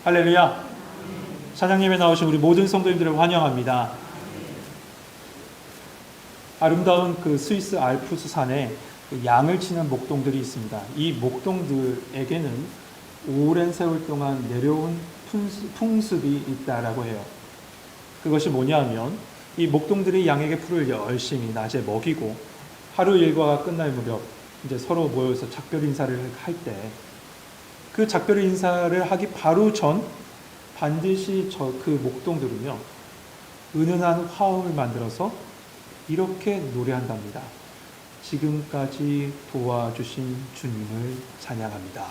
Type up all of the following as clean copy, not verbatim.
할렐루야. 찬양예배 나오신 우리 모든 성도님들을 환영합니다. 아름다운 그 스위스 알프스 산에 양을 치는 목동들이 있습니다. 이 목동들에게는 오랜 세월 동안 내려온 풍습이 있다라고 해요. 그것이 뭐냐면 이 목동들이 양에게 풀을 열심히 낮에 먹이고 하루 일과가 끝날 무렵 이제 서로 모여서 작별 인사를 할 때 그 작별 인사를 하기 바로 전 반드시 그 목동들은요 은은한 화음을 만들어서 이렇게 노래한답니다. 지금까지 도와주신 주님을 찬양합니다.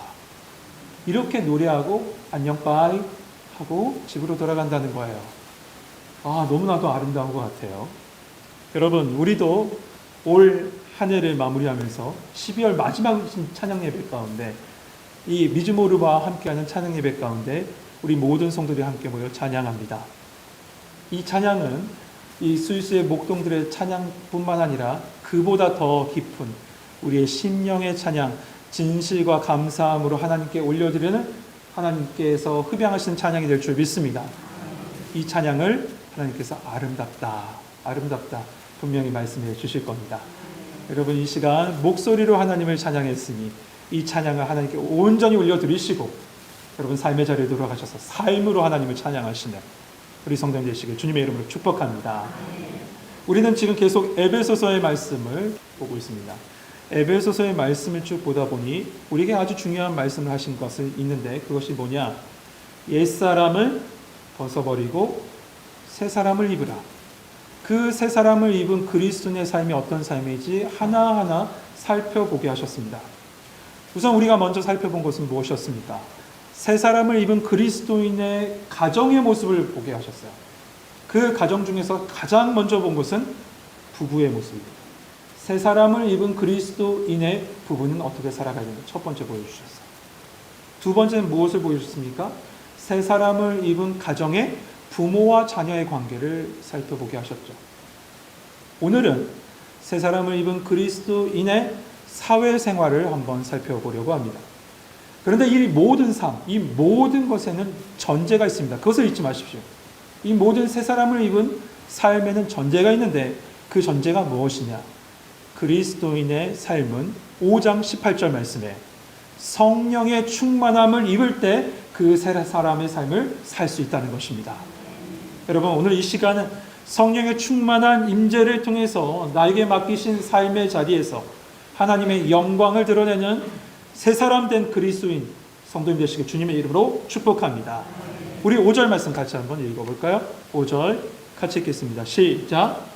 이렇게 노래하고 안녕 빠이 하고 집으로 돌아간다는 거예요. 너무나도 아름다운 것 같아요. 여러분, 우리도 올 한 해를 마무리하면서 12월 마지막 찬양 예배 가운데 이 미즈모르와 함께하는 찬양 예배 가운데 우리 모든 성도들이 함께 모여 찬양합니다. 이 찬양은 이 스위스의 목동들의 찬양뿐만 아니라 그보다 더 깊은 우리의 심령의 찬양, 진실과 감사함으로 하나님께 올려드리는 하나님께서 흡양하시는 찬양이 될 줄 믿습니다. 이 찬양을 하나님께서 아름답다 분명히 말씀해 주실 겁니다. 여러분, 이 시간 목소리로 하나님을 찬양했으니 이 찬양을 하나님께 온전히 올려드리시고 여러분 삶의 자리에 돌아가셔서 삶으로 하나님을 찬양하시는 우리 성도님 되시길 주님의 이름으로 축복합니다. 우리는 지금 계속 에베소서의 말씀을 보고 있습니다. 에베소서의 말씀을 쭉 보다 보니 우리에게 아주 중요한 말씀을 하신 것이 있는데 그것이 뭐냐? 옛사람을 벗어버리고 새 사람을 입으라. 그 새 사람을 입은 그리스도인의 삶이 어떤 삶인지 하나하나 살펴보게 하셨습니다. 우선 우리가 먼저 살펴본 것은 무엇이었습니까? 새 사람을 입은 그리스도인의 가정의 모습을 보게 하셨어요. 그 가정 중에서 가장 먼저 본 것은 부부의 모습입니다. 새 사람을 입은 그리스도인의 부부는 어떻게 살아가야 되는가? 첫 번째 보여주셨어요. 두 번째는 무엇을 보여주셨습니까? 새 사람을 입은 가정의 부모와 자녀의 관계를 살펴보게 하셨죠. 오늘은 새 사람을 입은 그리스도인의 사회생활을 한번 살펴보려고 합니다. 그런데 이 모든 삶, 이 모든 것에는 전제가 있습니다. 그것을 잊지 마십시오. 이 모든 새 사람을 입은 삶에는 전제가 있는데 그 전제가 무엇이냐? 그리스도인의 삶은 5장 18절 말씀에 성령의 충만함을 입을 때 그 새 사람의 삶을 살 수 있다는 것입니다. 여러분, 오늘 이 시간은 성령의 충만한 임재를 통해서 나에게 맡기신 삶의 자리에서 하나님의 영광을 드러내는 새 사람 된 그리스도인 성도님 되시길 주님의 이름으로 축복합니다. 우리 5절 말씀 같이 한번 읽어볼까요? 5절 같이 읽겠습니다. 시작.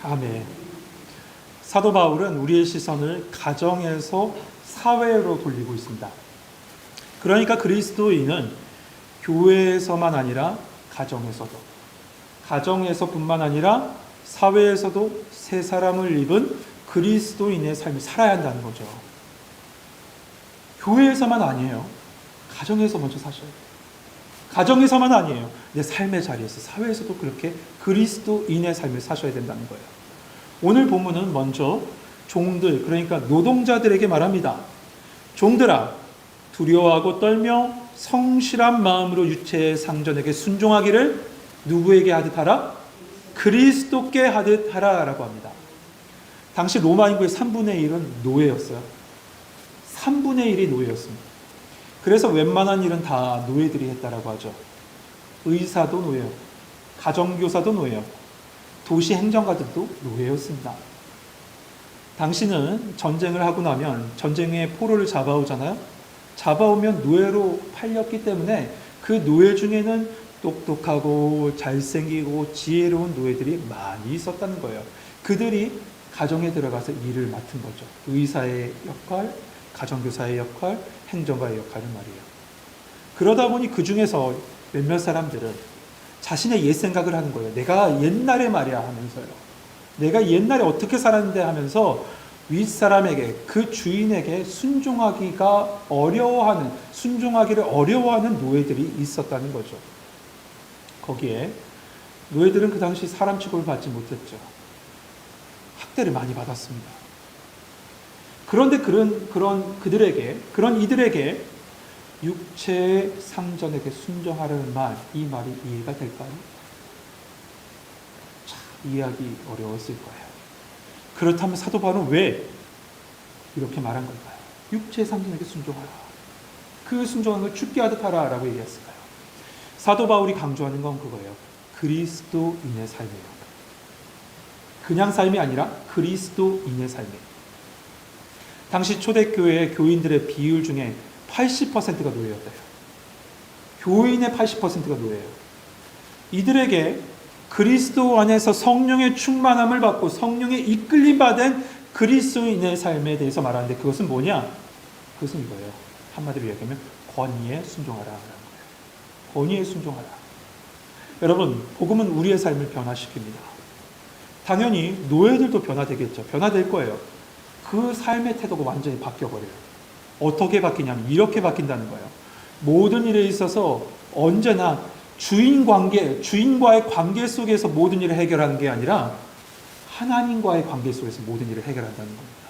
아멘. 사도 바울은 우리의 시선을 가정에서 사회로 돌리고 있습니다. 그러니까 그리스도인은 교회에서만 아니라 가정에서뿐만 아니라 사회에서도 새 사람을 입은 그리스도인의 삶을 살아야 한다는 거죠. 교회에서만 아니에요. 가정에서 먼저 사셔야 돼요. 가정에서만 아니에요. 내 삶의 자리에서 사회에서도 그렇게 그리스도인의 삶을 사셔야 된다는 거예요. 오늘 본문은 먼저 종들, 그러니까 노동자들에게 말합니다. 종들아, 두려워하고 떨며 성실한 마음으로 유체의 상전에게 순종하기를 누구에게 하듯 하라? 그리스도께 하듯 하라 라고 합니다. 당시 로마 인구의 3분의 1은 노예였어요. 3분의 1이 노예였습니다. 그래서 웬만한 일은 다 노예들이 했다라고 하죠. 의사도 노예요. 가정교사도 노예요. 도시 행정가들도 노예였습니다. 당시는 전쟁을 하고 나면 전쟁의 포로를 잡아오잖아요. 잡아오면 노예로 팔렸기 때문에 그 노예 중에는 똑똑하고 잘생기고 지혜로운 노예들이 많이 있었다는 거예요. 그들이 가정에 들어가서 일을 맡은 거죠. 의사의 역할, 가정교사의 역할, 행정가의 역할을 말이에요. 그러다 보니 그 중에서 몇몇 사람들은 자신의 옛 생각을 하는 거예요. 내가 옛날에 말이야 하면서요. 내가 옛날에 어떻게 살았는데 하면서 윗사람에게, 그 주인에게 순종하기를 어려워하는 노예들이 있었다는 거죠. 거기에 노예들은 그 당시 사람 취급을 받지 못했죠. 학대를 많이 받았습니다. 그런데 그런 이들에게 육체의 상전에게 순종하라는 말, 이 말이 이해가 될까요? 참 이해하기 어려웠을 거예요. 그렇다면 사도 바울은 왜 이렇게 말한 걸까요? 육체의 상전에게 순종하라. 그 순종하는 걸 죽게 하듯 하라라고 얘기했을까요? 사도 바울이 강조하는 건 그거예요. 그리스도인의 삶이에요. 그냥 삶이 아니라 그리스도인의 삶이에요. 당시 초대교회 교인들의 비율 중에 80%가 노예였대요. 교인의 80%가 노예예요. 이들에게 그리스도 안에서 성령의 충만함을 받고 성령의 이끌림 받은 그리스도인의 삶에 대해서 말하는데 그것은 뭐냐? 그것은 이거예요. 한마디로 얘기하면 권위에 순종하라. 권위에 순종하라. 여러분, 복음은 우리의 삶을 변화시킵니다. 당연히 노예들도 변화되겠죠. 변화될 거예요. 그 삶의 태도가 완전히 바뀌어버려요. 어떻게 바뀌냐면 이렇게 바뀐다는 거예요. 모든 일에 있어서 언제나 주인과의 관계 속에서 모든 일을 해결하는 게 아니라 하나님과의 관계 속에서 모든 일을 해결한다는 겁니다.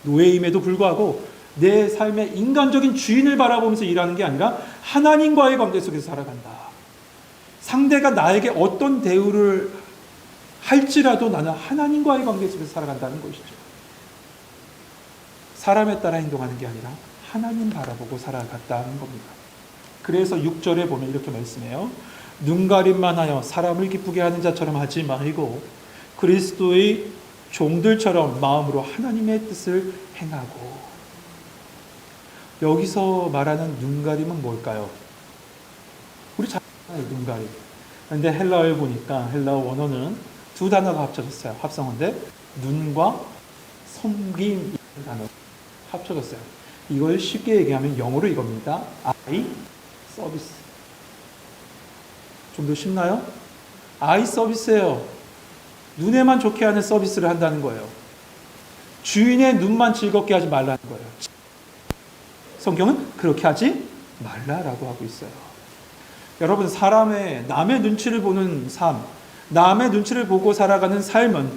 노예임에도 불구하고 내 삶의 인간적인 주인을 바라보면서 일하는 게 아니라 하나님과의 관계 속에서 살아간다. 상대가 나에게 어떤 대우를 할지라도 나는 하나님과의 관계 속에서 살아간다는 것이죠. 사람에 따라 행동하는 게 아니라 하나님 바라보고 살아갔다는 겁니다. 그래서 6절에 보면 이렇게 말씀해요. 눈가림만 하여 사람을 기쁘게 하는 자처럼 하지 말고 그리스도의 종들처럼 마음으로 하나님의 뜻을 행하고. 여기서 말하는 눈가림은 뭘까요? 우리 잘 아요, 눈가림. 그런데 헬라어에 보니까 헬라어 원어는 두 단어가 합쳐졌어요. 합성어인데 눈과 섬김이라는 단어 합쳐졌어요. 이걸 쉽게 얘기하면 영어로 이겁니다. I 서비스. 좀 더 쉽나요? I 서비스예요. 눈에만 좋게 하는 서비스를 한다는 거예요. 주인의 눈만 즐겁게 하지 말라는 거예요. 성경은 그렇게 하지 말라라고 하고 있어요. 여러분, 남의 눈치를 보는 삶, 남의 눈치를 보고 살아가는 삶은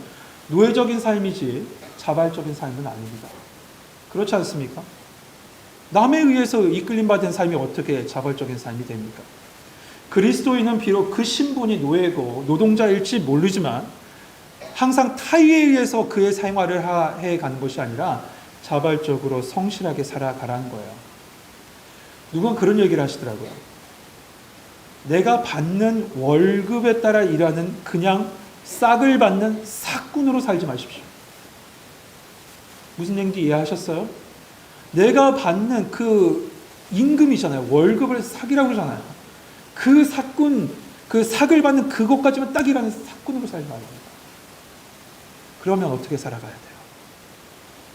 노예적인 삶이지 자발적인 삶은 아닙니다. 그렇지 않습니까? 남에 의해서 이끌림받은 삶이 어떻게 자발적인 삶이 됩니까? 그리스도인은 비록 그 신분이 노예고 노동자일지 모르지만 항상 타의에 의해서 그의 생활을 해가는 것이 아니라 자발적으로 성실하게 살아가라는 거예요. 누군 그런 얘기를 하시더라고요. 내가 받는 월급에 따라 일하는 그냥 싹을 받는 삭군으로 살지 마십시오. 무슨 얘기인지 이해하셨어요? 내가 받는 그 임금이잖아요. 월급을 삭이라고 그러잖아요. 그 삭군, 그 삭을 받는 그것까지만 딱 일하는 삭군으로 살지 말아요. 그러면 어떻게 살아가야 돼요?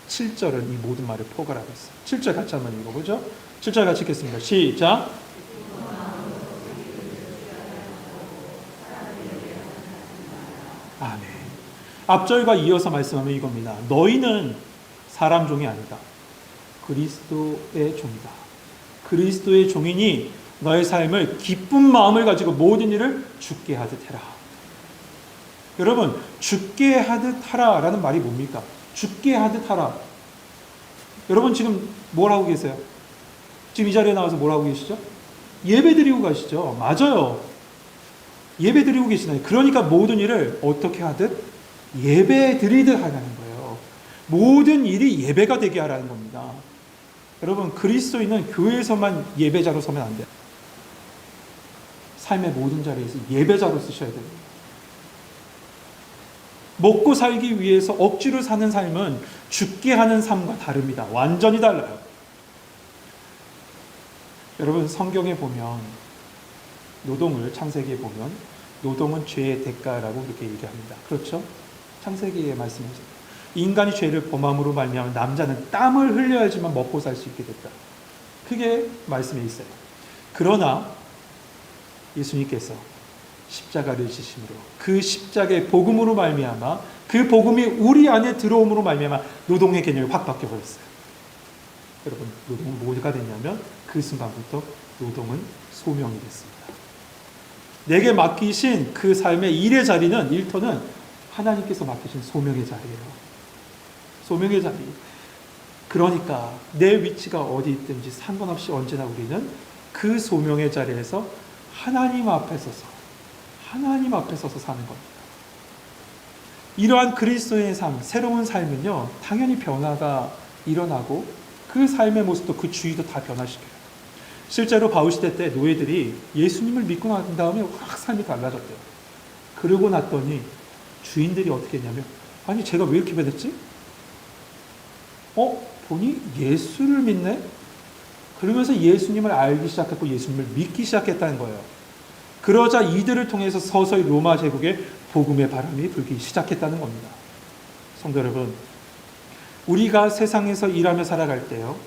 7절은 이 모든 말을 포괄하고 있어요. 7절 같이 한번 읽어보죠. 7절 같이 읽겠습니다. 시작. 아멘. 앞절과 이어서 말씀하면 이겁니다. 너희는 사람 종이 아니다. 그리스도의 종이다. 그리스도의 종이니 너의 삶을 기쁜 마음을 가지고 모든 일을 죽게 하듯 해라. 여러분, 죽게 하듯 하라라는 말이 뭡니까? 죽게 하듯 하라. 여러분 지금 뭘 하고 계세요? 지금 이 자리에 나와서 뭘 하고 계시죠? 예배 드리고 가시죠. 맞아요. 예배 드리고 계시나요? 그러니까 모든 일을 어떻게 하듯 예배 드리듯 하라는 거예요. 모든 일이 예배가 되게 하라는 겁니다. 여러분, 그리스도인은 교회에서만 예배자로 서면 안 돼요. 삶의 모든 자리에서 예배자로 쓰셔야 됩니다. 먹고 살기 위해서 억지로 사는 삶은 죽게 하는 삶과 다릅니다. 완전히 달라요. 여러분, 성경에 보면 노동을, 창세기에 보면 노동은 죄의 대가라고 그렇게 얘기합니다. 그렇죠? 창세기의 말씀이죠. 인간이 죄를 범함으로 말미암아 남자는 땀을 흘려야지만 먹고 살 수 있게 됐다. 그게 말씀에 있어요. 그러나 예수님께서 십자가를 지심으로 그 십자가의 복음으로 말미암아 그 복음이 우리 안에 들어옴으로 말미암아 노동의 개념이 확 바뀌어버렸어요. 여러분, 노동은 뭐가 됐냐면 그 순간부터 노동은 소명이 됐습니다. 내게 맡기신 그 삶의 일의 자리는, 일터는 하나님께서 맡기신 소명의 자리예요. 소명의 자리. 그러니까 내 위치가 어디 있든지 상관없이 언제나 우리는 그 소명의 자리에서 하나님 앞에 서서 사는 겁니다. 이러한 그리스도의 삶, 새로운 삶은요, 당연히 변화가 일어나고 그 삶의 모습도 그 주위도 다 변화시켜요. 실제로 바울시대 때 노예들이 예수님을 믿고 난 다음에 확 삶이 달라졌대요. 그러고 났더니 주인들이 어떻게 했냐면, 아니 제가 왜 이렇게 변했지? 보니 예수를 믿네? 그러면서 예수님을 알기 시작했고 예수님을 믿기 시작했다는 거예요. 그러자 이들을 통해서 서서히 로마 제국에 복음의 바람이 불기 시작했다는 겁니다. 성도 여러분, 우리가 세상에서 일하며 살아갈 때요,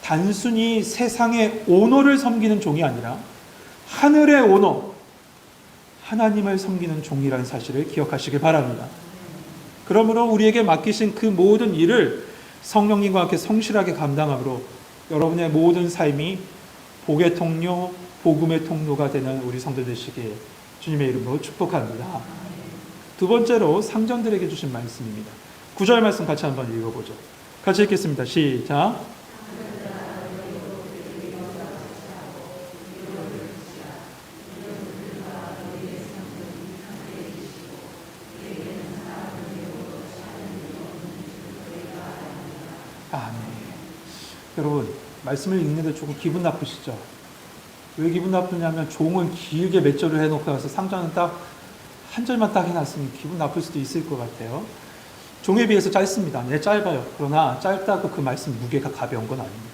단순히 세상의 오너를 섬기는 종이 아니라 하늘의 오너, 하나님을 섬기는 종이라는 사실을 기억하시길 바랍니다. 그러므로 우리에게 맡기신 그 모든 일을 성령님과 함께 성실하게 감당함으로 여러분의 모든 삶이 복의 통로, 복음의 통로가 되는 우리 성도 되시길 주님의 이름으로 축복합니다. 두 번째로 상전들에게 주신 말씀입니다. 9절 말씀 같이 한번 읽어보죠. 같이 읽겠습니다. 시작. 아멘. 여러분, 말씀을 읽는데 조금 기분 나쁘시죠? 왜 기분 나쁘냐면 종은 길게 몇 절을 해놓고 나서 상전은 딱 한 절만 딱 해놨으면 기분 나쁠 수도 있을 것 같아요. 종에 비해서 짧습니다. 네, 짧아요. 그러나 짧다고 그 말씀 무게가 가벼운 건 아닙니다.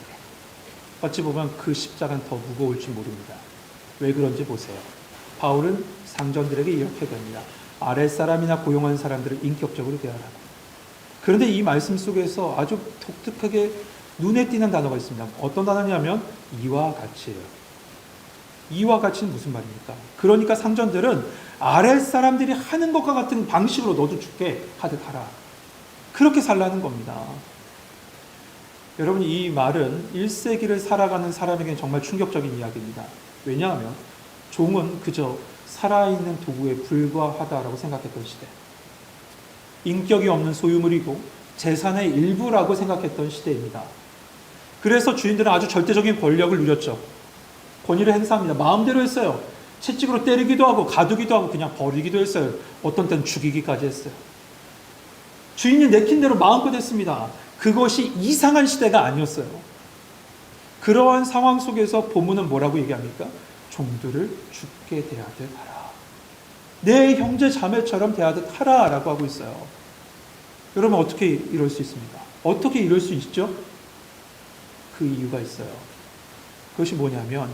어찌 보면 그 십자가는 더 무거울지 모릅니다. 왜 그런지 보세요. 바울은 상전들에게 이렇게 됩니다. 아랫사람이나 고용한 사람들을 인격적으로 대하라고. 그런데 이 말씀 속에서 아주 독특하게 눈에 띄는 단어가 있습니다. 어떤 단어냐면 이와 같이예요. 이와 같이는 무슨 말입니까? 그러니까 상전들은 아랫사람들이 하는 것과 같은 방식으로 너도 죽게 하듯 하라. 그렇게 살라는 겁니다. 여러분, 이 말은 1세기를 살아가는 사람에게는 정말 충격적인 이야기입니다. 왜냐하면 종은 그저 살아있는 도구에 불과하다라고 생각했던 시대, 인격이 없는 소유물이고 재산의 일부라고 생각했던 시대입니다. 그래서 주인들은 아주 절대적인 권력을 누렸죠. 권위를 행사합니다. 마음대로 했어요. 채찍으로 때리기도 하고 가두기도 하고 그냥 버리기도 했어요. 어떤 때는 죽이기까지 했어요. 주인이 내킨 대로 마음껏 했습니다. 그것이 이상한 시대가 아니었어요. 그러한 상황 속에서 본문은 뭐라고 얘기합니까? 종들을 죽게 대하듯 하라. 내 형제 자매처럼 대하듯 하라라고 하고 있어요. 여러분, 어떻게 이럴 수 있습니까? 어떻게 이럴 수 있죠? 그 이유가 있어요. 그것이 뭐냐면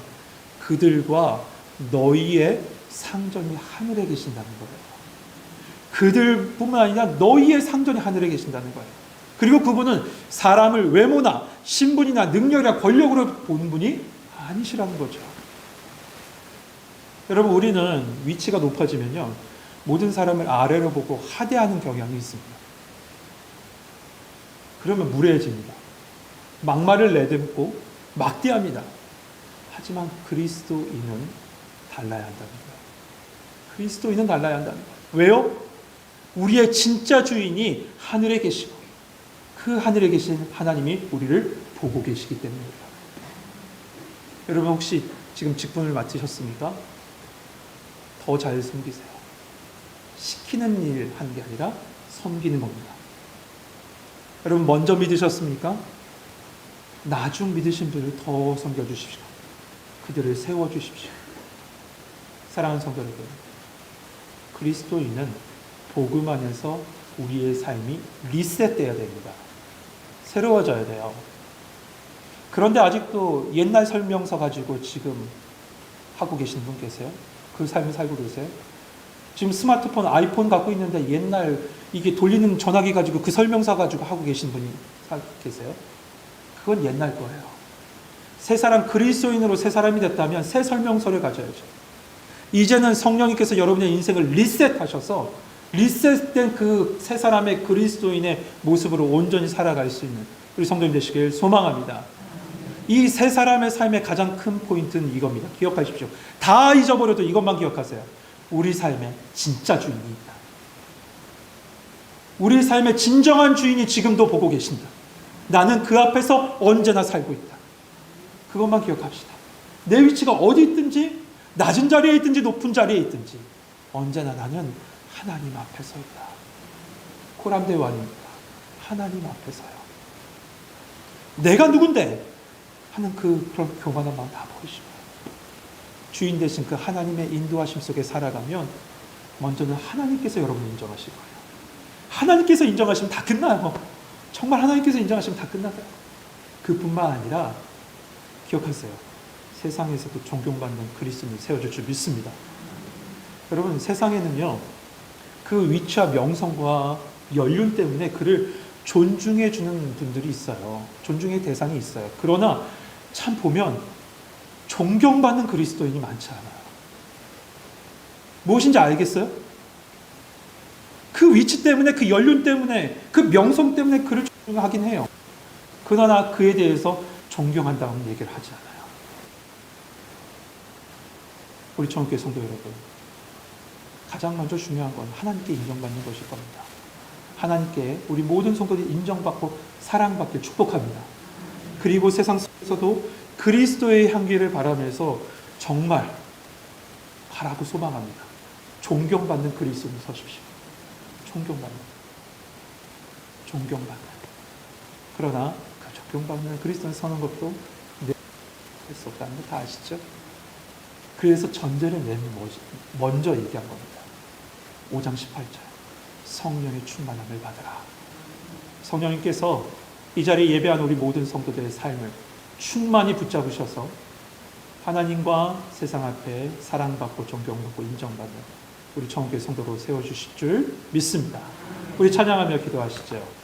그들과 너희의 상전이 하늘에 계신다는 거예요. 그들뿐만 아니라 너희의 상전이 하늘에 계신다는 거예요. 그리고 그분은 사람을 외모나 신분이나 능력이나 권력으로 보는 분이 아니시라는 거죠. 여러분, 우리는 위치가 높아지면요, 모든 사람을 아래로 보고 하대하는 경향이 있습니다. 그러면 무례해집니다. 막말을 내뱉고 막대합니다. 하지만 그리스도인은 달라야 한다는 거예요. 그리스도인은 달라야 한다는 거예요. 왜요? 우리의 진짜 주인이 하늘에 계시고 그 하늘에 계신 하나님이 우리를 보고 계시기 때문입니다. 여러분, 혹시 지금 직분을 맡으셨습니까? 더 잘 섬기세요. 시키는 일 하는 게 아니라 섬기는 겁니다. 여러분, 먼저 믿으셨습니까? 나중 믿으신 분을 더 섬겨주십시오. 그들을 세워주십시오. 사랑하는 성도 여러분, 그리스도인은 복음 안에서 우리의 삶이 리셋돼야 됩니다. 새로워져야 돼요. 그런데 아직도 옛날 설명서 가지고 지금 하고 계신 분 계세요? 그 삶을 살고 계세요? 지금 스마트폰, 아이폰 갖고 있는데 옛날 이게 돌리는 전화기 가지고 그 설명서 가지고 하고 계신 분이 계세요? 그건 옛날 거예요. 새 사람, 그리스도인으로 새 사람이 됐다면 새 설명서를 가져야죠. 이제는 성령님께서 여러분의 인생을 리셋하셔서 리셋된 그 새 사람의 그리스도인의 모습으로 온전히 살아갈 수 있는 우리 성도님 되시길 소망합니다. 이 새 사람의 삶의 가장 큰 포인트는 이겁니다. 기억하십시오. 다 잊어버려도 이것만 기억하세요. 우리 삶에 진짜 주인이 있다. 우리 삶의 진정한 주인이 지금도 보고 계신다. 나는 그 앞에서 언제나 살고 있다. 그것만 기억합시다. 내 위치가 어디 있든지, 낮은 자리에 있든지 높은 자리에 있든지 언제나 나는 하나님 앞에 서 있다. 코람대왕입니다. 하나님 앞에 서요. 내가 누군데 하는 그런 교만한 마음 다 버리시고 주인 되신 그 하나님의 인도하심 속에 살아가면 먼저는 하나님께서 여러분을 인정하실 거예요. 하나님께서 인정하시면 다 끝나요. 정말 하나님께서 인정하시면 다 끝나요. 그뿐만 아니라 기억하세요. 세상에서도 존경받는 그리스도인을 세워줄 줄 믿습니다. 여러분, 세상에는요, 그 위치와 명성과 연륜 때문에 그를 존중해 주는 분들이 있어요. 존중의 대상이 있어요. 그러나 참 보면 존경받는 그리스도인이 많지 않아요. 무엇인지 알겠어요? 그 위치 때문에, 그 연륜 때문에, 그 명성 때문에 그를 존중하긴 해요. 그러나 그에 대해서 존경한다는 얘기를 하지 않아요. 우리 청교회 성도 여러분, 가장 먼저 중요한 건 하나님께 인정받는 것일 겁니다. 하나님께 우리 모든 성도들이 인정받고 사랑받길 축복합니다. 그리고 세상 속에서도 그리스도의 향기를 바라면서 정말 바라고 소망합니다. 존경받는 그리스도인 서십시오. 존경받는. 그러나 그 존경받는 그리스도인 서는 것도 할 수 없다는 거 다 아시죠? 그래서 전제를 맨 먼저 얘기한 겁니다. 5장 18절. 성령의 충만함을 받으라. 성령님께서 이 자리에 예배한 우리 모든 성도들의 삶을 충만히 붙잡으셔서 하나님과 세상 앞에 사랑받고 존경받고 인정받는 우리 청교회 성도로 세워주실 줄 믿습니다. 우리 찬양하며 기도하시죠.